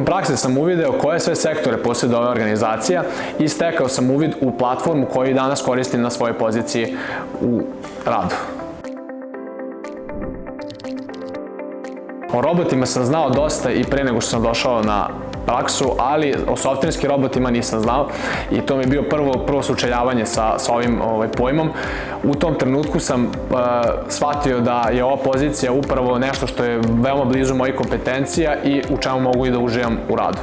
prakse sam uvideo koje sve sektore posjeduje ova organizacija i stekao sam uvid u platformu koju danas koristim na svojoj poziciji u radu. O robotima sam znao dosta i pre nego što sam došao na praksu, ali o softverskim robotima nisam znao i to mi je bio prvo sučeljavanje sa ovim pojmom. U tom trenutku sam shvatio da je ova pozicija upravo nešto što je veoma blizu mojih kompetencija i u čemu mogu i da uživam u radu.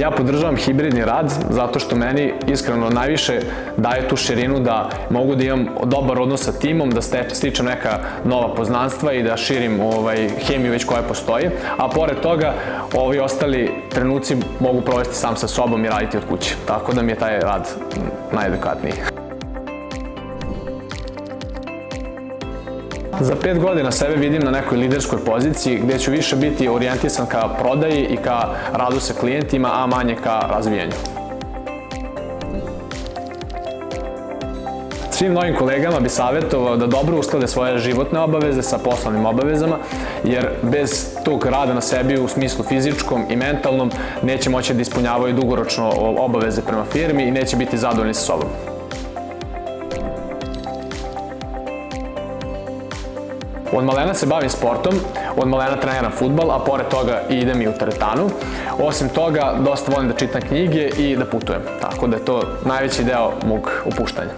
Ja podržavam hibridni rad zato što meni iskreno najviše daje tu širinu da mogu da imam dobar odnos sa timom, da stičem neka nova poznanstva i da širim hemiju već koja postoji, a pored toga ovi ostali trenuci mogu provesti sam sa sobom i raditi od kuće, tako da mi je taj rad najadekvatniji. Za 5 godina sebe vidim na nekoj liderskoj poziciji gde ću više biti orijentisan ka prodaji i ka radu sa klijentima, a manje ka razvijanju. Svim novim kolegama bi savjetovao da dobro usklade svoje životne obaveze sa poslovnim obavezama, jer bez tog rada na sebi u smislu fizičkom i mentalnom neće moći da ispunjavaju dugoročno obaveze prema firmi i neće biti zadovoljni sa sobom. Od malena se bavim sportom, od malena treniram fudbal, a pored toga idem i u teretanu. Osim toga, dosta volim da čitam knjige i da putujem, tako da je to najveći deo mog opuštanja.